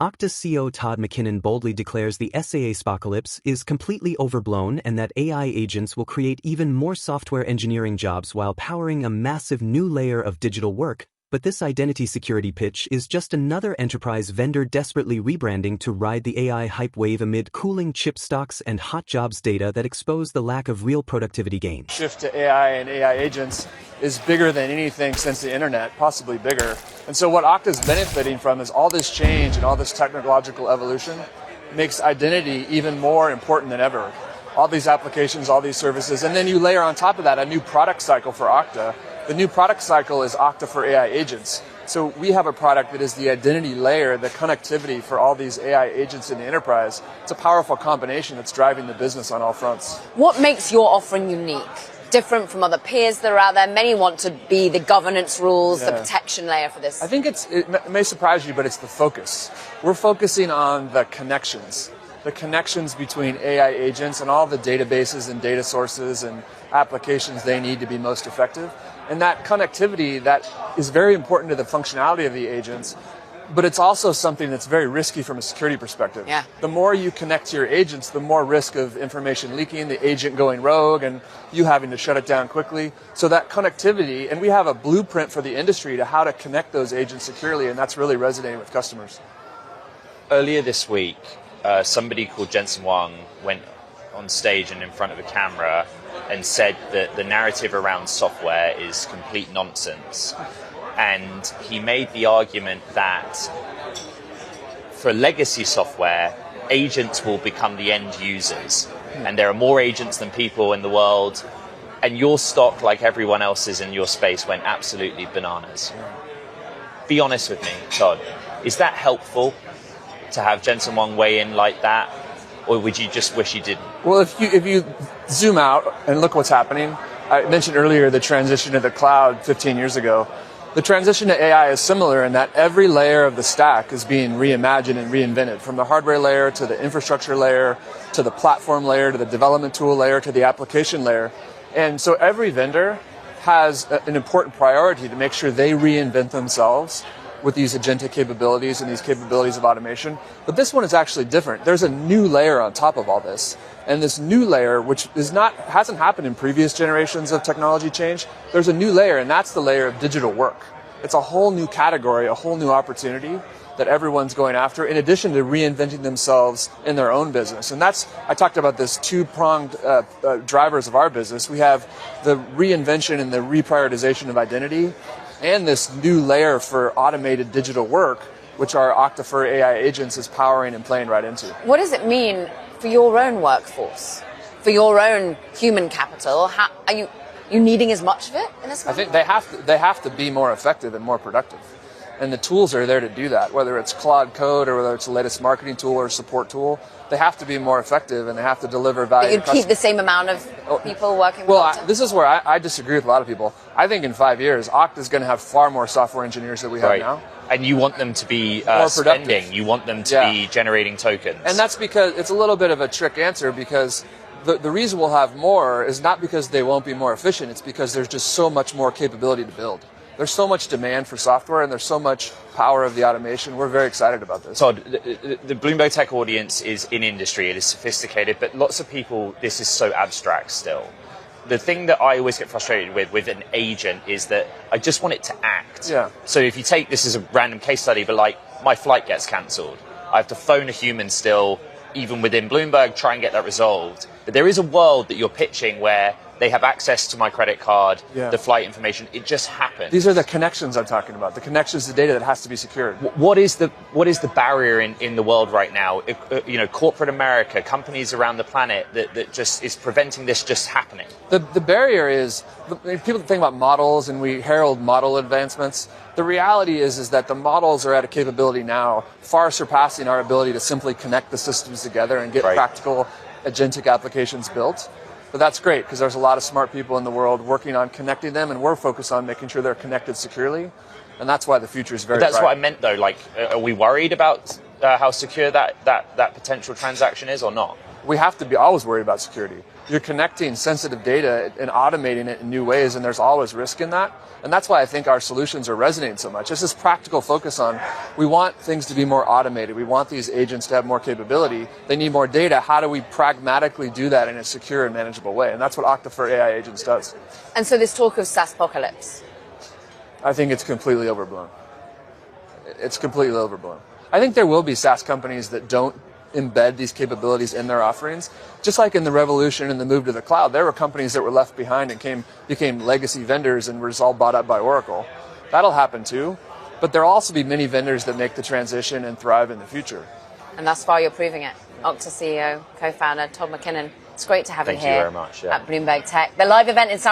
Okta CEO Todd McKinnon boldly declares the SaaSapocalypse is completely overblown and that AI agents will create even more software engineering jobs while powering a massive new layer of digital work. But this identity security pitch is just another enterprise vendor desperately rebranding to ride the AI hype wave amid cooling chip stocks and hot jobs data that expose the lack of real productivity gain. Shift to AI and AI agents is bigger than anything since the internet, possibly bigger. And so what Okta is benefiting from is all this change and all this technological evolution makes identity even more important than ever. All these applications, all these services, and then you layer on top of that a new product cycle for Okta. The new product cycle is Okta for AI agents. So we have a product that is the identity layer, the connectivity for all these AI agents in the enterprise. It's a powerful combination that's driving the business on all fronts. What makes your offering unique? Different from other peers that are out there? Many want to be the governance rules, the protection layer for this. I think it may surprise you, but it's the focus. We're focusing on the connections between AI agents and all the databases and data sources and applications they need to be most effective. And that connectivity, that is very important to the functionality of the agents, but it's also something that's very risky from a security perspective. Yeah. The more you connect to your agents, the more risk of information leaking, the agent going rogue, and you having to shut it down quickly. So that connectivity, and we have a blueprint for the industry to how to connect those agents securely, and that's really resonating with customers. Earlier this week, somebody called Jensen Huang went on stage and in front of a camera and said that the narrative around software is complete nonsense. And he made the argument that for legacy software, agents will become the end users. And there are more agents than people in the world. And your stock, like everyone else's in your space, went absolutely bananas. Be honest with me, Todd. Is that helpful to have Jensen Huang weigh in like that? Or would you just wish you didn't? Well, if you zoom out and look what's happening, I mentioned earlier the transition to the cloud 15 years ago. The transition to AI is similar in that every layer of the stack is being reimagined and reinvented, from the hardware layer to the infrastructure layer, to the platform layer, to the development tool layer, to the application layer. And so every vendor has an important priority to make sure they reinvent themselves with these agentic capabilities and these capabilities of automation. But this one is actually different. There's a new layer on top of all this. And this new layer, which hasn't happened in previous generations of technology change, there's a new layer, and that's the layer of digital work. It's a whole new category, a whole new opportunity that everyone's going after, in addition to reinventing themselves in their own business. And I talked about this two-pronged drivers of our business. We have the reinvention and the reprioritization of identity, and this new layer for automated digital work, which our Okta for AI agents is powering and playing right into. What does it mean for your own workforce, for your own human capital? Are you needing as much of it in this moment? I think they have to be more effective and more productive. And the tools are there to do that, whether it's Claude Code or whether it's the latest marketing tool or support tool. They have to be more effective and they have to deliver value. But you'd keep the same amount of people working with Okta? This is where I disagree with a lot of people. I think in 5 years, Okta is going to have far more software engineers than we have now. And you want them to be spending. You want them to be generating tokens. And that's because it's a little bit of a trick answer, because the reason we'll have more is not because they won't be more efficient. It's because there's just so much more capability to build. There's so much demand for software and there's so much power of the automation. We're very excited about this. Todd, the Bloomberg Tech audience is in industry. It is sophisticated, but lots of people, this is so abstract still. The thing that I always get frustrated with an agent is that I just want it to act. Yeah. So if you take this as a random case study, but like my flight gets cancelled, I have to phone a human still, even within Bloomberg, try and get that resolved. But there is a world that you're pitching where they have access to my credit card, the flight information. It just happens. These are the connections I'm talking about. The connections to data that has to be secured. What is the barrier in the world right now? Corporate America, companies around the planet that just is preventing this just happening. The barrier is people think about models and we herald model advancements. The reality is that the models are at a capability now far surpassing our ability to simply connect the systems together and get practical agentic applications built. But that's great because there's a lot of smart people in the world working on connecting them, and we're focused on making sure they're connected securely. And that's why the future is very bright. That's what I meant, though. Like, are we worried about how secure that potential transaction is or not? we have to be always worried about security. You're connecting sensitive data and automating it in new ways, and there's always risk in that. And that's why I think our solutions are resonating so much. It's this practical focus on, we want things to be more automated. We want these agents to have more capability. They need more data. How do we pragmatically do that in a secure and manageable way? And that's what Okta for AI Agents does. And so this talk of SaaSapocalypse, I think it's completely overblown. It's completely overblown. I think there will be SaaS companies that don't embed these capabilities in their offerings. Just like in the revolution and the move to the cloud, there were companies that were left behind and became legacy vendors and were all bought up by Oracle. That'll happen too. But there'll also be many vendors that make the transition and thrive in the future. And thus far you're proving it. Okta CEO, co-founder Todd McKinnon. It's great to have you here. Thank you very much. At Bloomberg Tech. The live event in San Francisco.